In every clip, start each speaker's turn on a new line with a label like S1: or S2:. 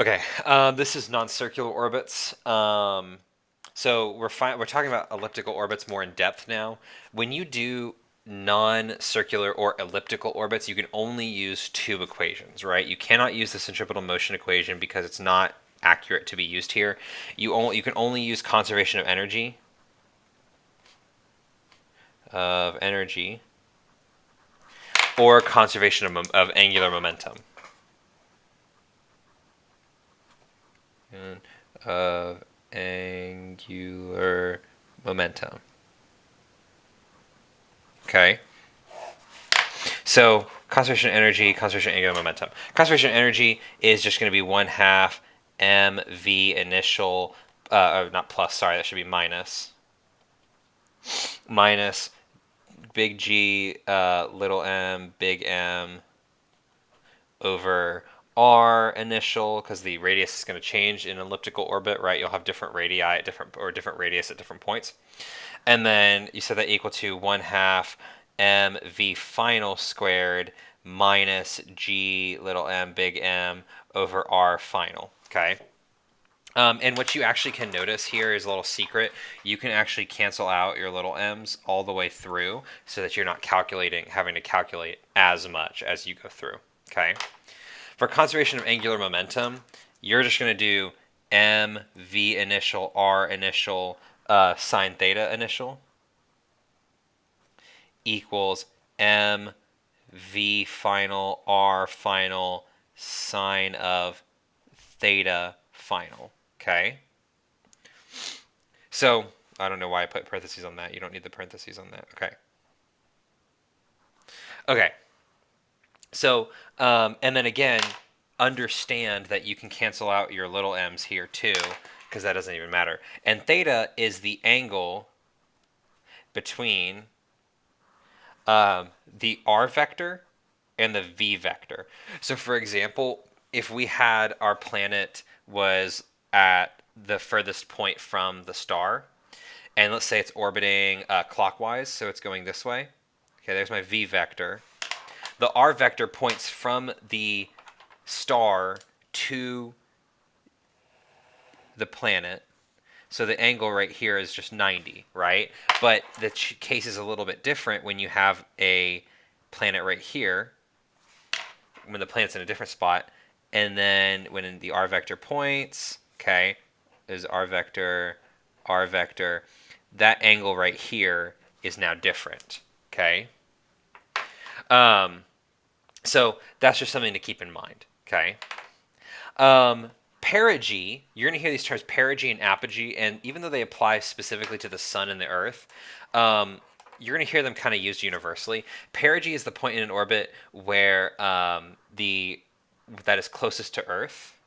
S1: Okay, this is non-circular orbits. So we're talking about elliptical orbits more in depth now. When you do non-circular or elliptical orbits, you can only use two equations, right? You cannot use the centripetal motion equation because it's not accurate to be used here. You can only use conservation of energy or conservation of angular momentum. Of angular momentum. Okay. So conservation angular momentum. Conservation energy is just going to be 1/2 mv initial, not plus, sorry, that should be minus big G, little m, big M over r initial, because the radius is going to change in elliptical orbit, right? You'll have different radii at different radius at different points. And then you set that equal to 1/2 mv final squared minus g little m big M over r final. Okay. And what you actually can notice here is a little secret. You can actually cancel out your little m's all the way through so that you're not having to calculate as much as you go through. Okay. For conservation of angular momentum, you're just going to do mv initial r initial sine theta initial equals m v final r final sine of theta final. Okay? So, I don't know why I put parentheses on that. You don't need the parentheses on that. Okay. Okay. So, and then again, understand that you can cancel out your little m's here too, because that doesn't even matter. And theta is the angle between the r vector and the v vector. So for example, if we had our planet was at the furthest point from the star, and let's say it's orbiting clockwise, so it's going this way. Okay, there's my v vector. The r vector points from the star to the planet. So the angle right here is just 90, right? But the case is a little bit different when you have a planet right here, when the planet's in a different spot, and then when the r vector points, okay, is r vector, that angle right here is now different, okay? So that's just something to keep in mind, okay? Perigee, you're going to hear these terms perigee and apogee, and even though they apply specifically to the sun and the earth, you're going to hear them kind of used universally. Perigee is the point in an orbit where that is closest to Earth.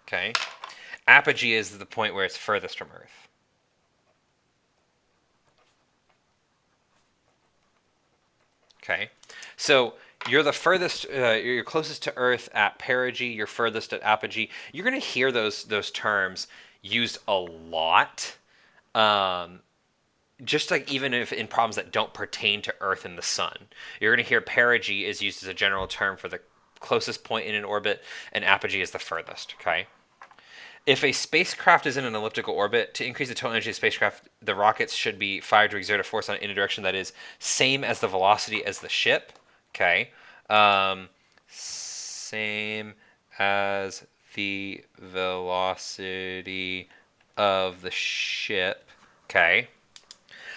S1: Okay. Apogee is the point where it's furthest from Earth. Okay. So you're the furthest, you're closest to Earth at perigee. You're furthest at apogee. You're going to hear those terms used a lot. Just like even if in problems that don't pertain to Earth and the Sun, you're going to hear perigee is used as a general term for the closest point in an orbit, and apogee is the furthest. Okay. If a spacecraft is in an elliptical orbit, to increase the total energy of the spacecraft, the rockets should be fired to exert a force on it in a direction that is same as the velocity as the ship. Okay. Same as the velocity of the ship. Okay.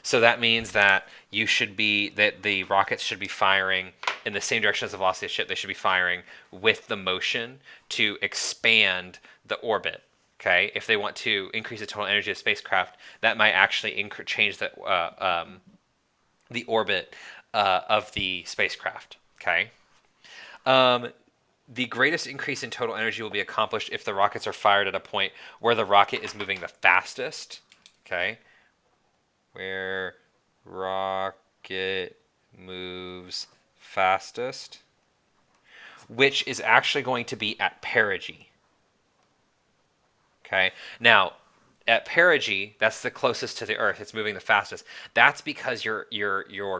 S1: So that means that the rockets should be firing in the same direction as the velocity of the ship. They should be firing with the motion to expand the orbit. Okay, if they want to increase the total energy of the spacecraft, that might actually change the orbit of the spacecraft. Okay. The greatest increase in total energy will be accomplished if the rockets are fired at a point where the rocket is moving the fastest. Okay. Where rocket moves fastest, which is actually going to be at perigee. Okay. Now, At perigee, that's the closest to the Earth. It's moving the fastest. That's because your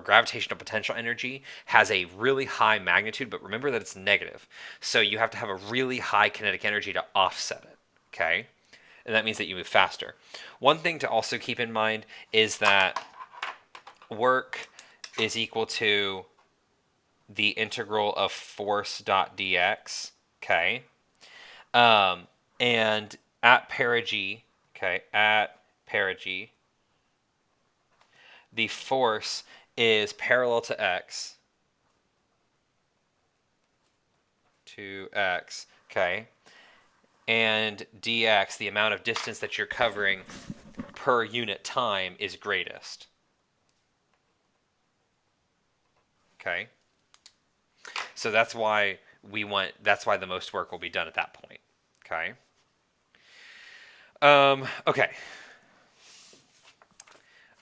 S1: gravitational potential energy has a really high magnitude, but remember that it's negative. So you have to have a really high kinetic energy to offset it. Okay, and that means that you move faster. One thing to also keep in mind is that work is equal to the integral of force dot dx. Okay, um, and at perigee, okay, at perigee, the force is parallel to x, okay, and dx, the amount of distance that you're covering per unit time, is greatest. Okay, so that's why the most work will be done at that point. Okay. Okay.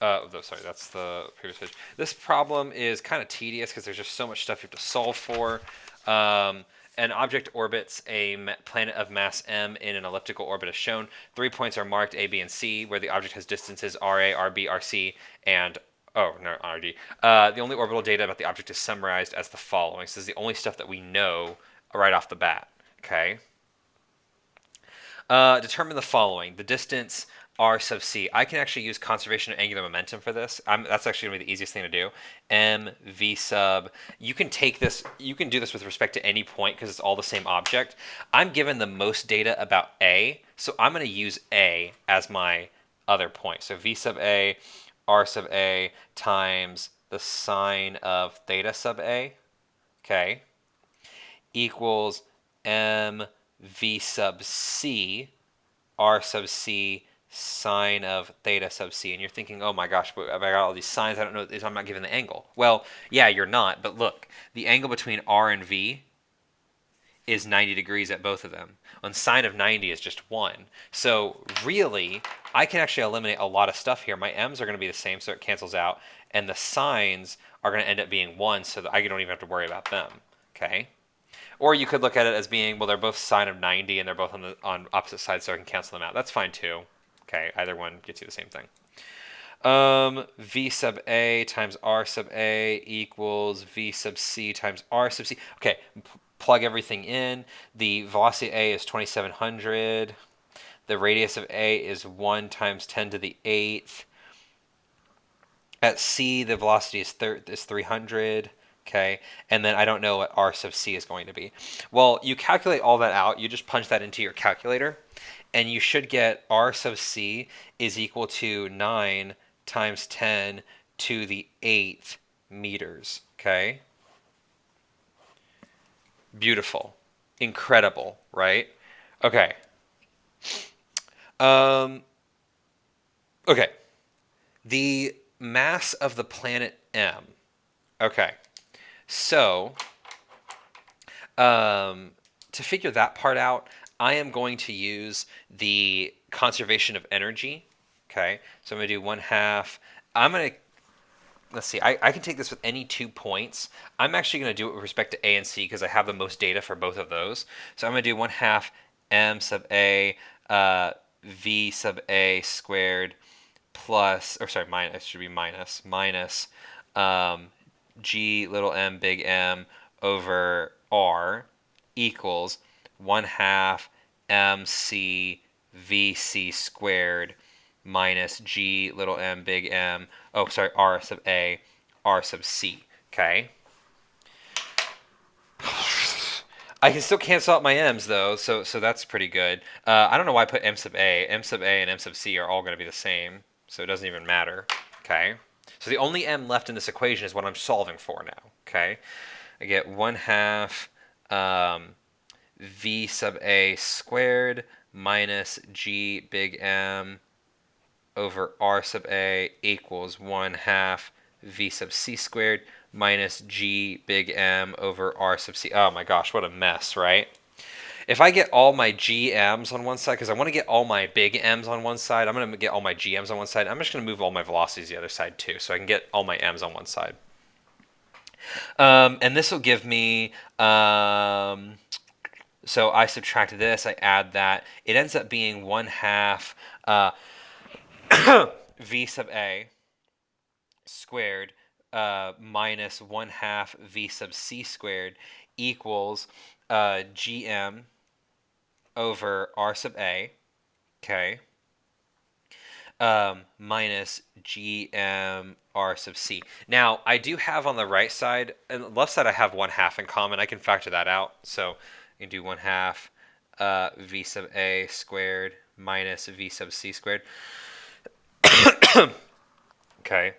S1: Sorry, that's the previous page. This problem is kind of tedious because there's just so much stuff you have to solve for. An object orbits a planet of mass m in an elliptical orbit as shown. 3 points are marked A, B, and C, where the object has distances RA, RB, RC, and RD. The only orbital data about the object is summarized as the following. So this is the only stuff that we know right off the bat. Okay. Determine the following. The distance r sub c. I can actually use conservation of angular momentum for this. That's actually going to be the easiest thing to do. M v sub. You can take this. You can do this with respect to any point because it's all the same object. I'm given the most data about A, so I'm going to use A as my other point. So v sub A, r sub A times the sine of theta sub A. Okay. Equals m v sub c, r sub c, sine of theta sub c. And you're thinking, oh my gosh, but I got all these sines, I don't know, I'm not given the angle. Well, yeah, you're not, but look, the angle between r and v is 90 degrees at both of them. When sine of 90 is just 1. So really, I can actually eliminate a lot of stuff here. My m's are going to be the same, so it cancels out, and the sines are going to end up being 1, so that I don't even have to worry about them. Okay? Or you could look at it as being, well, they're both sine of 90 and they're both on opposite sides, so I can cancel them out. That's fine too. Okay, either one gets you the same thing. V sub A times R sub A equals V sub C times R sub C. Okay, plug everything in. The velocity A is 2700. The radius of A is 1 times 10 to the 8th. At C, the velocity is 300. Okay, and then I don't know what R sub C is going to be. Well, you calculate all that out. You just punch that into your calculator, and you should get R sub C is equal to 9 times 10 to the 8th meters. Okay? Beautiful. Incredible, right? Okay. Okay. The mass of the planet M. Okay. So, to figure that part out, I am going to use the conservation of energy. Okay, so I'm going to do 1/2. I'm going to, let's see, I can take this with any 2 points. I'm actually going to do it with respect to A and C because I have the most data for both of those. So I'm going to do 1/2 m sub A v sub A squared plus, or sorry, minus, it should be minus g little m big M over R equals 1/2 mc vc squared minus g little m big M, oh sorry, R sub A, R sub C. Okay. I can still cancel out my m's though, so that's pretty good. I don't know why I put m sub A. M sub A and m sub C are all going to be the same, so it doesn't even matter. Okay. So the only m left in this equation is what I'm solving for now. Okay. I get 1/2 v sub A squared minus g big M over R sub A equals 1/2 v sub C squared minus g big M over R sub C. Oh my gosh, what a mess, right? If I get all my GMs on one side, because I want to get all my big M's on one side, I'm going to get all my GMs on one side. I'm just going to move all my velocities the other side too, so I can get all my M's on one side. And this will give me, so I subtract this, I add that. It ends up being 1/2. v sub a squared minus 1/2 v sub c squared equals gm over r sub a, okay, minus gm r sub c. Now, I do have on the right side, and left side I have 1/2 in common. I can factor that out. So you can do 1/2 v sub a squared minus v sub c squared. Okay.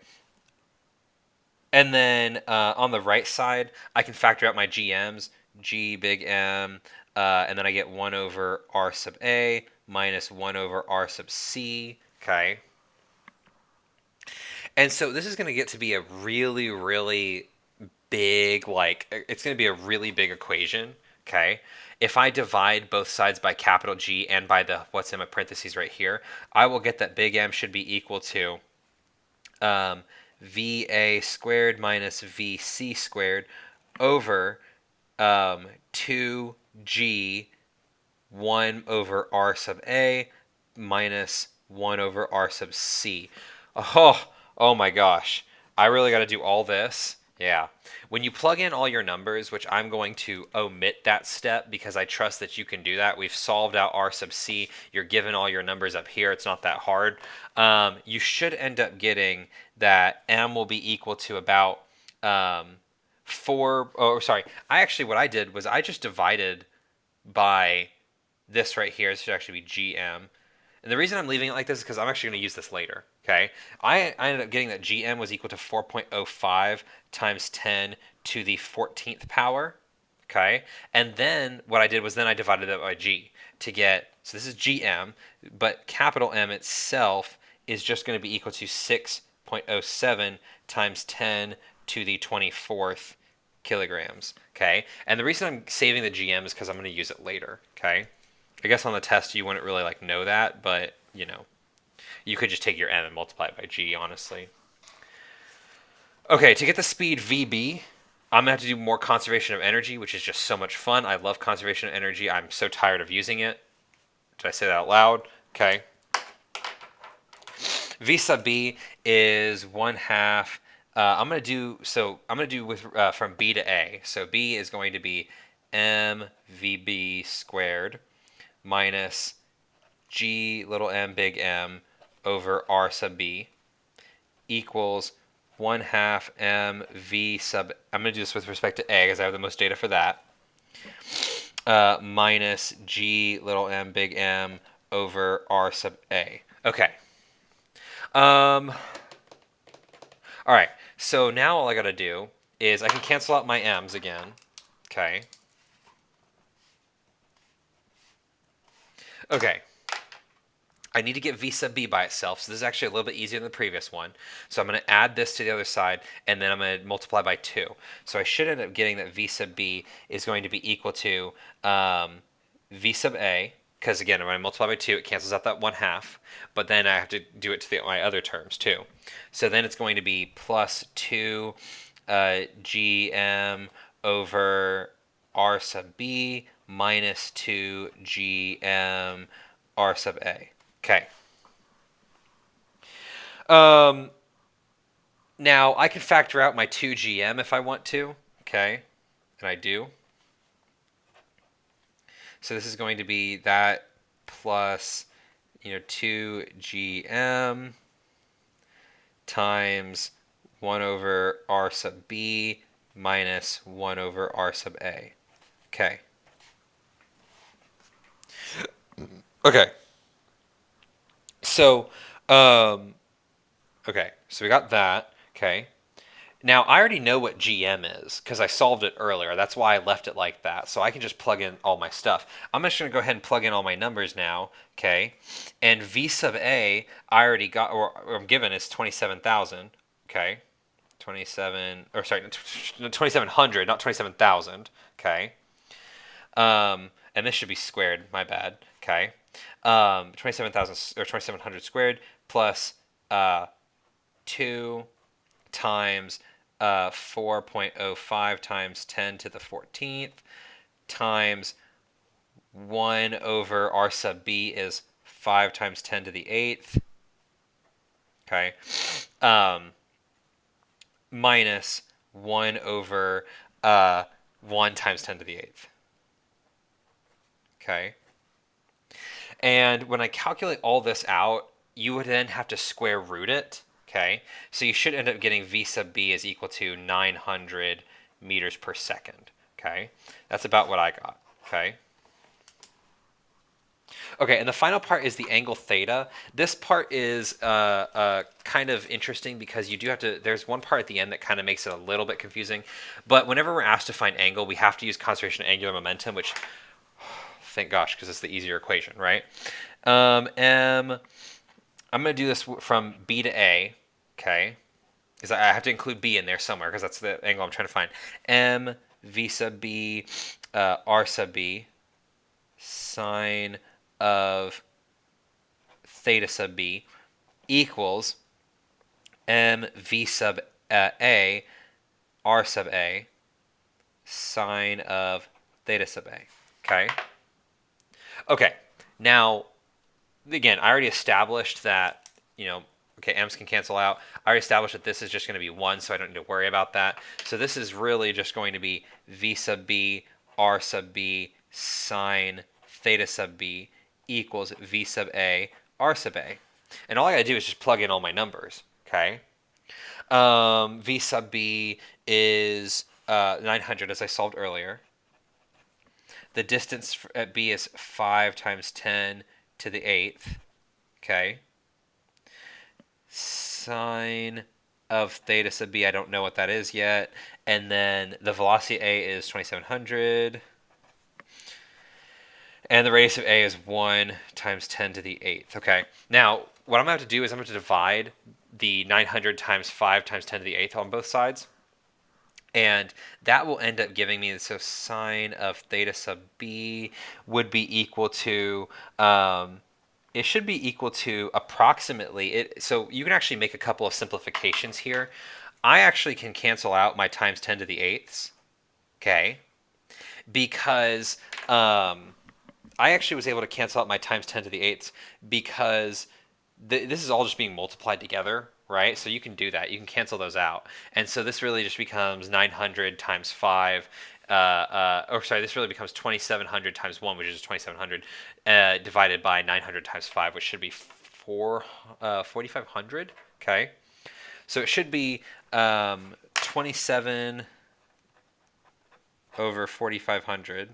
S1: And then on the right side, I can factor out my GMs, G big M, and then I get 1 over R sub A minus 1 over R sub C. Okay. And so this is going to get to be a really, really big, like, it's going to be a really big equation. Okay. If I divide both sides by capital G and by the what's in my parentheses right here, I will get that big M should be equal to um, VA squared minus VC squared over 2G 1 over R sub A minus 1 over R sub C. Oh my gosh. I really got to do all this. Yeah. When you plug in all your numbers, which I'm going to omit that step because I trust that you can do that. We've solved out R sub C. You're given all your numbers up here. It's not that hard. You should end up getting that M will be equal to about 4. Oh, sorry. What I did was I just divided by this right here. This should actually be GM. And the reason I'm leaving it like this is because I'm actually going to use this later. Okay, I ended up getting that GM was equal to 4.05 times 10 to the 14th power. Okay, and then what I did was then I divided that by G to get, so this is GM, but capital M itself is just going to be equal to 6.07 times 10 to the 24th kilograms. Okay, and the reason I'm saving the GM is because I'm going to use it later. Okay, I guess on the test you wouldn't really like know that, but you know, you could just take your M and multiply it by G, honestly. Okay, to get the speed VB, I'm going to have to do more conservation of energy, which is just so much fun. I love conservation of energy. I'm so tired of using it. Did I say that out loud? Okay. V sub B is 1/2. I'm going to do with from B to A. So B is going to be mVB squared minus G little m big M over R sub B equals 1/2 mv sub, I'm going to do this with respect to A because I have the most data for that, minus G little m big M over R sub A. Okay. All right. So now all I got to do is I can cancel out my M's again. Okay. Okay. I need to get V sub B by itself, so this is actually a little bit easier than the previous one. So I'm going to add this to the other side, and then I'm going to multiply by 2. So I should end up getting that V sub B is going to be equal to V sub A, because again, when I multiply by 2, it cancels out that 1/2, but then I have to do it to my other terms too. So then it's going to be plus 2 GM over R sub B minus 2 GM R sub A. Okay. Now I can factor out my 2GM if I want to. Okay. And I do. So this is going to be that plus, 2GM times 1 over R sub B minus 1 over R sub A. Okay. Okay. So, okay, so we got that. Okay. Now, I already know what GM is because I solved it earlier. That's why I left it like that. So I can just plug in all my stuff. I'm just going to go ahead and plug in all my numbers now. Okay. And V sub A, I already got, or I'm given is 27,000. Okay. 2700, not 27,000. Okay. And this should be squared. My bad. Okay. 27,000 or 2700 squared plus 2 times 4.05 times 10 to the 14th times 1 over R sub B is 5 times 10 to the 8th Okay. Minus 1 over 1 times 10 to the 8th. Okay. And when I calculate all this out, you would then have to square root it. Okay. So you should end up getting V sub B is equal to 900 meters per second. Okay. That's about what I got. Okay. Okay, and the final part is the angle theta. This part is kind of interesting because you do have to, there's one part at the end that kind of makes it a little bit confusing. But whenever we're asked to find angle, we have to use conservation of angular momentum, which, thank gosh, because it's the easier equation, right? I'm going to do this from B to A, okay? Because I have to include B in there somewhere because that's the angle I'm trying to find. M V sub B R sub B sine of theta sub B equals M V sub A R sub A sine of theta sub A. Okay? Okay. Now, again, I already established that, okay, M's can cancel out. I already established that this is just going to be 1, so I don't need to worry about that. So this is really just going to be V sub B R sub B sine theta sub B equals V sub A R sub A. And all I got to do is just plug in all my numbers, okay? V sub B is 900, as I solved earlier. The distance at B is 5 times 10 to the 8th, okay? Sine of theta sub B, I don't know what that is yet. And then the velocity A is 2700. And the radius of A is 1 times 10 to the 8th. Okay, now what I'm going to have to do is I'm going to divide the 900 times 5 times 10 to the 8th on both sides. And that will end up giving me, so sine of theta sub B would be equal to, it should be equal to approximately, so you can actually make a couple of simplifications here. I actually can cancel out my times 10 to the 8ths, okay? Because I actually was able to cancel out my times 10 to the 8ths because this is all just being multiplied together, right? So you can do that. You can cancel those out. And so this really just becomes 900 times 5. This really becomes 2700 times 1, which is 2700, divided by 900 times 5, which should be 4500. Okay. So it should be 27 over 4500.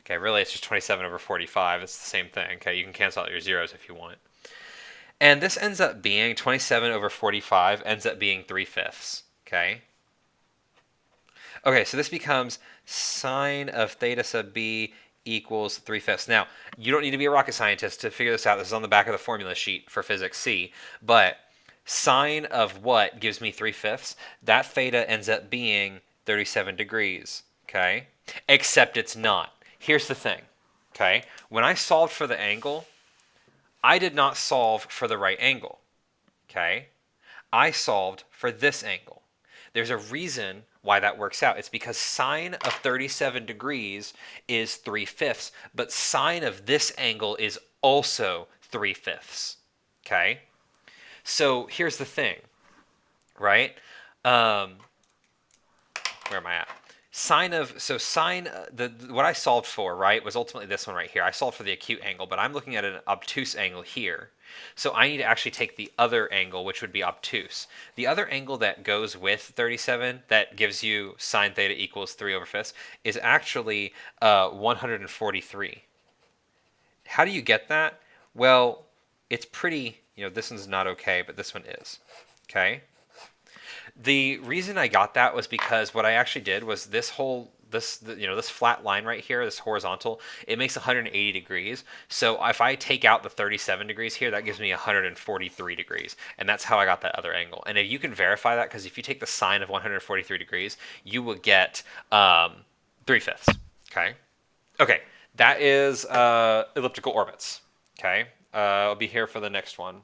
S1: Okay, really it's just 27 over 45. It's the same thing. Okay, you can cancel out your zeros if you want. And this ends up being 27 over 45 ends up being 3/5. Okay. Okay, so this becomes sine of theta sub B equals 3/5. Now, you don't need to be a rocket scientist to figure this out. This is on the back of the formula sheet for Physics C. But sine of what gives me 3/5? That theta ends up being 37 degrees. Okay. Except it's not. Here's the thing. Okay. When I solved for the angle, I did not solve for the right angle. Okay. I solved for this angle. There's a reason why that works out. It's because sine of 37 degrees is 3/5, but sine of this angle is also 3/5. Okay? So here's the thing, right? Where am I at? What I solved for, right, was ultimately this one right here. I solved for the acute angle, but I'm looking at an obtuse angle here. So I need to actually take the other angle, which would be obtuse. The other angle that goes with 37, that gives you sine theta equals 3/5, is actually 143. How do you get that? Well, it's pretty, this one's not okay, but this one is. Okay? The reason I got that was because what I actually did was this flat line right here, this horizontal, it makes 180 degrees. So if I take out the 37 degrees here, that gives me 143 degrees. And that's how I got that other angle. And if you can verify that, because if you take the sine of 143 degrees, you will get 3/5. Okay. Okay. That is elliptical orbits. Okay. I'll be here for the next one.